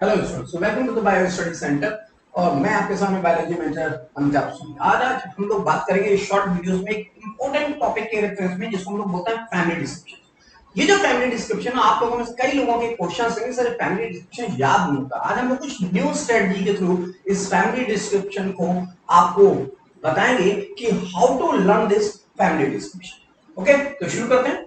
Hello students, welcome to the bio study centre. और मैं आपके सामने बायोलॉजी मेजर अमिताभ सिंह। आज हम लोग बात करेंगे शॉर्ट वीडियोस में एक इंपॉर्टेंट टॉपिक के रेफरेंस में, जिसको हम लोग बोलते हैं फैमिली डिस्क्रिप्शन। ये जो फैमिली डिस्क्रिप्शन है, आप लोगों में से कई लोगों के क्वेश्चन हैं सर फैमिली डिस्क्रिप्शन याद नहीं होता। आज हम लोग कुछ न्यू स्ट्रेटजी के थ्रू इस फैमिली डिस्क्रिप्शन को आपको बताएंगे कि how to learn this family description. Okay, तो शुरू करते हैं।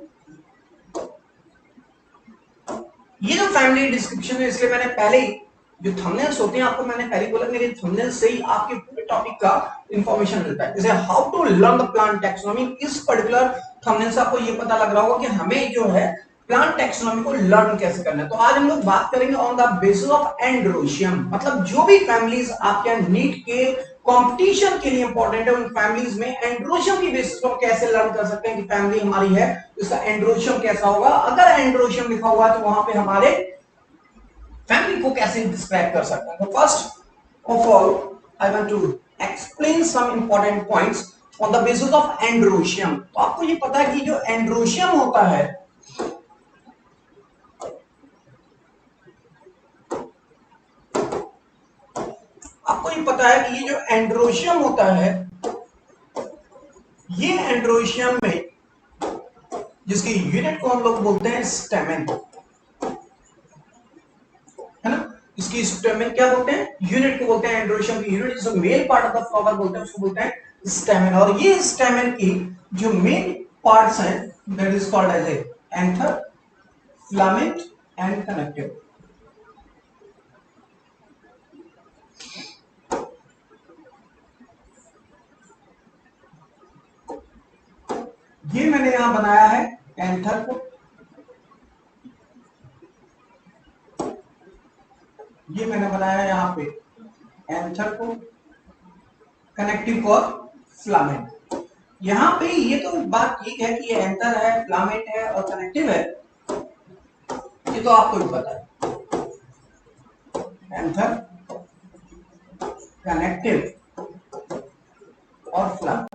ये जो फैमिली डिस्क्रिप्शन है, इसलिए मैंने पहले ही जो थंबनेल्स होते हैं, आपको मैंने पहले बोला मेरे थंबनेल से ही आपके पूरे टॉपिक का इंफॉर्मेशन मिलता है। जैसे how to learn the plant taxonomy, इस पर्टिकुलर थंबनेल से आपको ये पता लग रहा होगा कि हमें जो है प्लांट टैक्सोनॉमी को लर्न कैसे करना है। तो आज हम लोग बात करेंगे on the basis of androecium, मतलब जो भी फैमिलीज आपके नीट के कंपटीशन के लिए इंपॉर्टेंट है, उन फैमिलीज में एंड्रोशियम की बेसिस पर कैसे लर्न कर सकते हैं कि फैमिली हमारी है, इसका एंड्रोशियम कैसा होगा। अगर एंड्रोशियम लिखा हुआ है तो वहां पे हमारे फैमिली को कैसे डिस्क्राइब कर सकते हैं। तो first of all I want to explain some important points on the basis of androecium. तो आपको ये पता है कि जो एंड्रोशियम होता है, आपको ये पता है कि ये जो एंड्रोशियम होता है, ये एंड्रोशियम में जिसकी यूनिट को हम लोग बोलते हैं स्टेमेन, है ना। इसकी स्टेमेन क्या बोलते हैं, यूनिट को बोलते हैं। एंड्रोशियम की यूनिट जिसको male part of the flower बोलते हैं, उसको बोलते हैं स्टेमेन। और ये स्टेमेन की जो मेन पार्ट्स हैं, that is called as anther, filament and connective. ये मैंने यहां बनाया है एंथर को, ये मैंने बनाया है यहां पे एंथर को, कनेक्टिव को और फिलामेंट। यहां पे ये तो बात ठीक है कि ये एंथर है, फिलामेंट है और कनेक्टिव है, ये तो आपको भी पता है। एंथर, कनेक्टिव और फिलामेंट।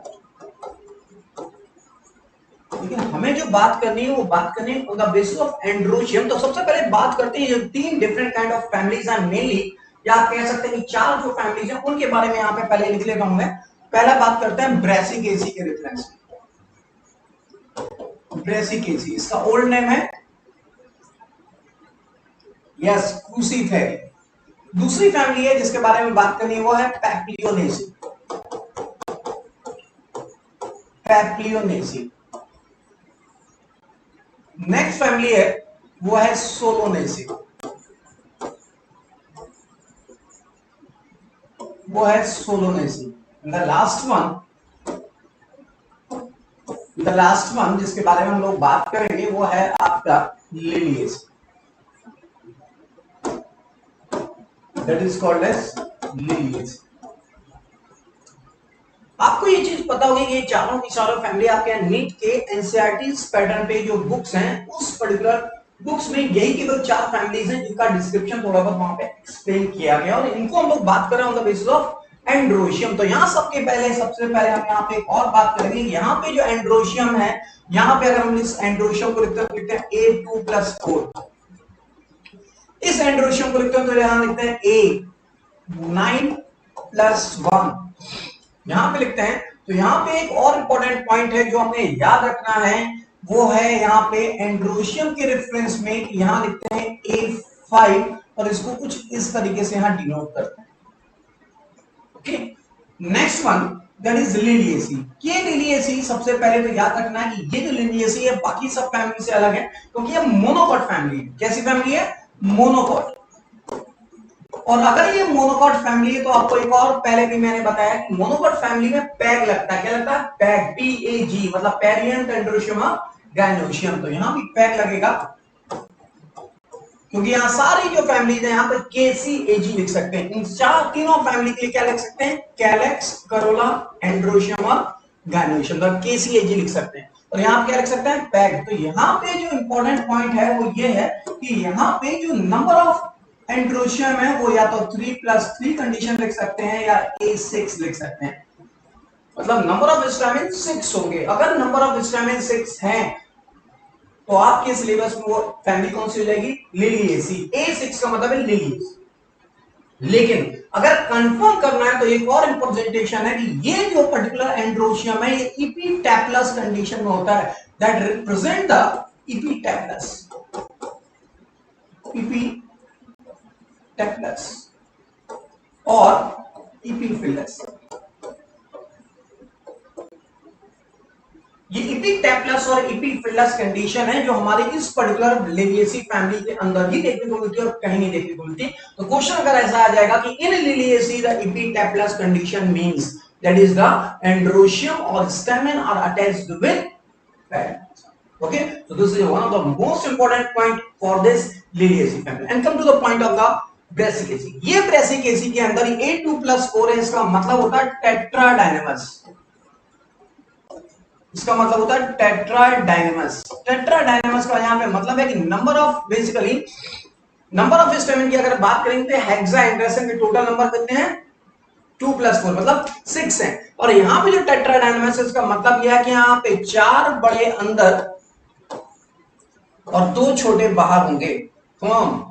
लेकिन हमें जो बात करनी है वो बात करनी है on the basis of androecium. तो सबसे पहले बात करते हैं, जो तीन डिफरेंट काइंड ऑफ फैमिलीज हैं मेनली, या आप कह सकते हैं कि चार जो फैमिलीज हैं उनके बारे में यहां पे पहले लिख लेता हूं मैं। पहला बात करते हैं ब्रेसिकेसी के रेफरेंस में। ब्रेसिकेसी, इसका ओल्ड नेम है यस क्रूसीफेरी। दूसरी फैमिली है जिसके बारे में बात करनी है, वो है पैप्लियोनेसी। पैप्लियोनेसी। नेक्स्ट फैमिली है वो है सोलोनेसी, वो है सोलोनेसी। द लास्ट वन जिसके बारे में हम लोग बात करेंगे वो है आपका liliaceae, that is called as liliaceae. आपको ये चीज पता होगी कि चारों की चारों फैमिली आपके नीट के एनसीईआरटी पैटर्न पे जो बुक्स हैं, उस पर्टिकुलर बुक्स में यही केवल चार फैमिलीज हैं जिनका डिस्क्रिप्शन थोड़ा बहुत वहां पे एक्सप्लेन किया गया, और इनको हम लोग बात कर रहे हैं on the basis of androecium. तो यहाँ सबसे पहले हम यहाँ पे एक और बात करेंगे। यहाँ पे जो एंड्रोशियम है, यहाँ पे अगर हम इस एंड्रोशियम को लिखते हैं A2+4, इस एंड्रोशियम को लिखते हैं तो यहाँ लिखते हैं A9+1, यहां पे लिखते हैं। तो यहां पे एक और इंपॉर्टेंट पॉइंट है जो हमें याद रखना है, वो है यहाँ पे एंड्रोशियम के रेफरेंस में यहां लिखते हैं A5, और इसको कुछ इस तरीके से यहां डिनोट करते हैं। Okay, next one that is Liliaceae. ये लिलिएसी सबसे पहले तो याद रखना है कि ये जो लिलिएसी है बाकी सब फैमिली से अलग है, क्योंकि ये मोनोकॉट फैमिली है। कैसी फैमिली है? मोनोकॉट। और अगर ये मोनोकॉट फैमिली है तो आपको एक और पहले भी मैंने बताया कि मोनोकॉट फैमिली में पैग लगता है। क्या लगता है? पैग, PAG, मतलब पेरियंट एंड्रोशियम गैनोशियम। तो यहां भी पैग लगेगा, क्योंकि यहां सारी जो फैमिलीज है यहां पर KCAG लिख सकते हैं। इन चार तीनों फैमिली के लिए क्या लिख सकते हैं? कैलेक्स, करोला, एंड्रोशियम और गैनोशियम। तो KCAG लिख सकते हैं। और यहां पे क्या लिख सकते हैं? पैग। तो यहां पे जो इंपॉर्टेंट पॉइंट है वो ये है कि यहां पे जो नंबर ऑफ एंड्रोशियम है वो या तो 3+3 कंडीशन लिख सकते हैं या A6 लिख सकते हैं। मतलब नंबर ऑफ स्टैमिन 6 होंगे। अगर नंबर ऑफ स्टैमिन 6 हैं तो आपके सिलेबस में वो फैमिली कौन सी हो जाएगी? लिलिएसी। A6 का मतलब है लिली। लेकिन अगर कंफर्म करना है तो एक और रिप्रेजेंटेशन है कि ये जो पर्टिकुलर एंड्रोशियम है ये इपिटैप्लस कंडीशन में होता है, दैट रिप्रेजेंट द इपिटैप्लस, इपिटैप्लस और इपीफिलस। ये इपिटैप्लस और इपीफिलस कंडीशन है जो हमारे इस पर्टिकुलर लिलिएसी फैमिली के अंदर ही देखने को मिलती है और कहीं नहीं देखने को मिलती। तो क्वेश्चन अगर ऐसा आ जाएगा कि in Liliaceae the epiphyllous condition means that is the androecium और stamen are attached with petal. Okay, so this is one of the most important point for this Liliaceae family. And come to the point of the Brassicaceae. ये Brassicaceae के अंदर A2+4 है, इसका मतलब होता है टेट्राडाइनमस। इसका मतलब होता है टेट्राडाइनमस। टेट्राडाइनमस का यहाँ पे मतलब है कि number of basically number of stamen की अगर बात करेंगे तो हेक्साएंड्रसन के टोटल नंबर कितने हैं 2+4 मतलब 6 है। और यहाँ पे जो टेट्राडाइनमस है इसका मतलब यह है कि यहाँ पे 4 बड़े अंदर और 2 छोटे बाहर होंगे। फ्रॉम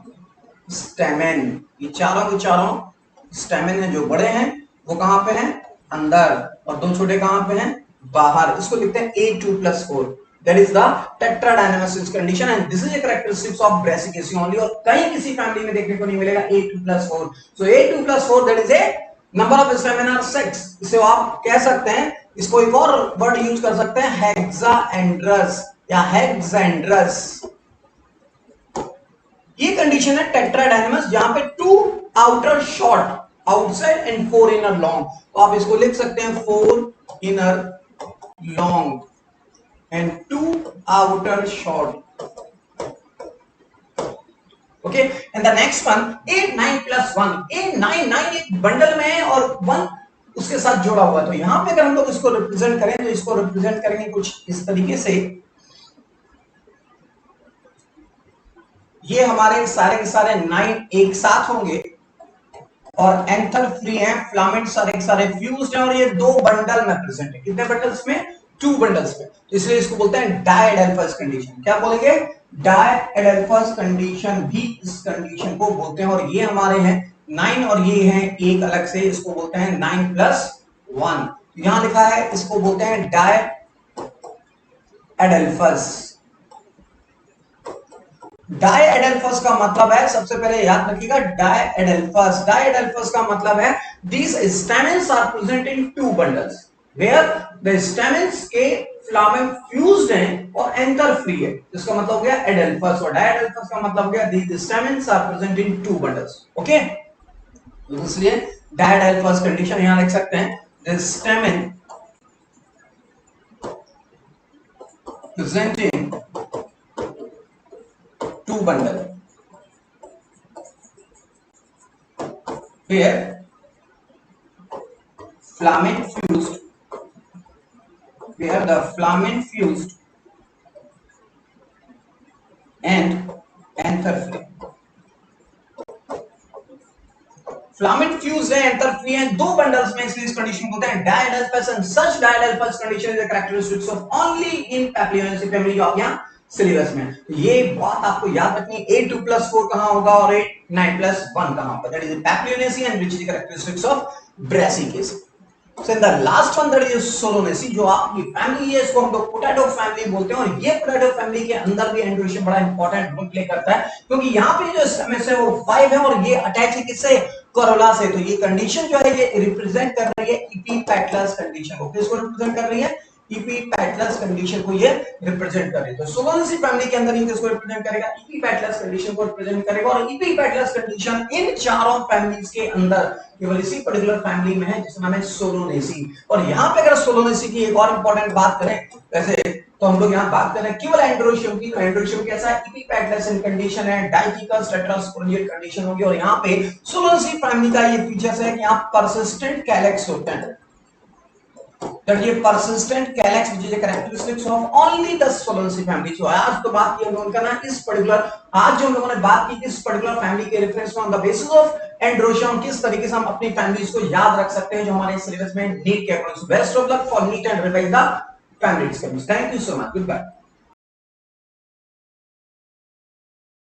स्टेमेन, ये चारों के चारों स्टेमेन है जो बड़े हैं वो कहां पे हैं अंदर और 2 छोटे कहां पे हैं बाहर। इसको लिखते हैं A2+4, that is the tetradynamous condition and this is a characteristics of brassicaceae only, और कहीं किसी फैमिली में देखने को नहीं मिलेगा A2+4। So A2+4 that is a number of stamen are 6। इसे आप कह सकते हैं, इसको एक और वर्ड यूज कर सकते हैं हेक्साएंड्रस या हेक्सेंड्रस। ये कंडीशन है टेट्राडाइनमस जहां पे 2 outer short outside and 4 inner long. तो आप इसको लिख सकते हैं 4 inner long and 2 outer short. Okay, and the next one A9+1। A9 एक बंडल में है और 1 उसके साथ जोड़ा हुआ है। तो यहां पे अगर हम लोग इसको रिप्रेजेंट करें तो इसको रिप्रेजेंट करेंगे कुछ इस तरीके से। ये हमारे सारे के सारे 9 एक साथ होंगे और एंथर फ्री हैं, फिलामेंट सारे के सारे फ्यूज्ड हैं और ये 2 बंडल में प्रेजेंट है। कितने बंडल्स में 2 बंडल्स में। तो इसलिए इसको बोलते हैं डायएडेल्फस कंडीशन। क्या बोलेंगे डायएडेल्फस कंडीशन भी इस कंडीशन को बोलते हैं। और ये हमारे हैं 9 और ये हैं एक अलग से, इसको बोलते हैं 9+1। यहां लिखा है इसको बोलते हैं डायएडेल्फस। डायएडेल्फस का मतलब है, सबसे पहले याद रखिएगा डायएडेल्फस। डायएडेल्फस का मतलब है these stamens are present in 2 bundles where the stamens के फिलामेंट फ्यूज्ड हैं और एंथर फ्री है। इसका मतलब हो गया एडेल्फस। और डायएडेल्फस का मतलब हो गया these stamens are present in 2 bundles। Okay, तो इसलिए डायएडेल्फस कंडीशन यहां लिख सकते हैं the stamen presenting 2 bundle where filament fused, where the filament fused and anther free। Filament fuse है, एंथर फ्री है 2 बंडल्स में, इसलिए इस कंडीशन को बोलते हैं diadelphous. And such diadelphous condition is a characteristics of only in papilionaceae family, जो आप यहां सिलेबस में। तो ये बात आपको याद रखनी है, A2+4 कहां होगा और A9+1 कहां होगा। That is papilionaceae and which is characteristics of brassicaceae. So in the last one that is Solanaceae, जो आपकी फैमिली है इसको हम लोग पोटैटो फैमिली बोलते हैं। और ये पोटैटो फैमिली के अंदर भी एंड्रोशियम बड़ा इंपॉर्टेंट रोल प्ले करता है, क्योंकि यहाँ पे जो स्टेमेस है वो 5 है और ये अटैच है किससे कोरोला से। तो ये कंडीशन जो है ये रिप्रेजेंट कर रही है इपिपैटलस कंडीशन को। किसको रिप्रेजेंट कर रही है इपिपैटलस कंडीशन को ये रिप्रेजेंट कर रही है। तो सोलोनेसी फैमिली के अंदर ये किसको रिप्रेजेंट करेगा इपिपैटलस कंडीशन को रिप्रेजेंट करेगा। और इपिपैटलस कंडीशन इन चारों फैमिलीज के अंदर केवल इसी पर्टिकुलर फैमिली में है जिसका नाम है सोलोनेसी। और यहाँ पे अगर सोलोनेसी की एक और इंपॉर्टेंट बात करें वैसे तो हम लोग यहाँ बात कर रहे हैं केवल एंड्रोशियम की। तो एंड्रोशियम कैसा है इपिपैटलस कंडीशन है, डाइथिकस टेट्रास्पोरेंजियल कंडीशन होगी। और यहाँ पे सोलोनेसी फैमिली का ये फीचर्स है कि यहाँ परसिस्टेंट कैलेक्स होते हैं। that ये persistent calyx which is a characteristics of only the Solanaceae family। so आज तो बात की हम लोगों का ना इस पर्टिकुलर आज जो हम लोगों ने बात की इस पर्टिकुलर फैमिली के रेफरेंस में on the basis of androecium किस तरीके से हम अपनी फैमिलीज को याद रख सकते हैं जो हमारे सिलेबस में नीट के according. Best of luck for NEET and revise the family discussion. Thank you so much, good bye.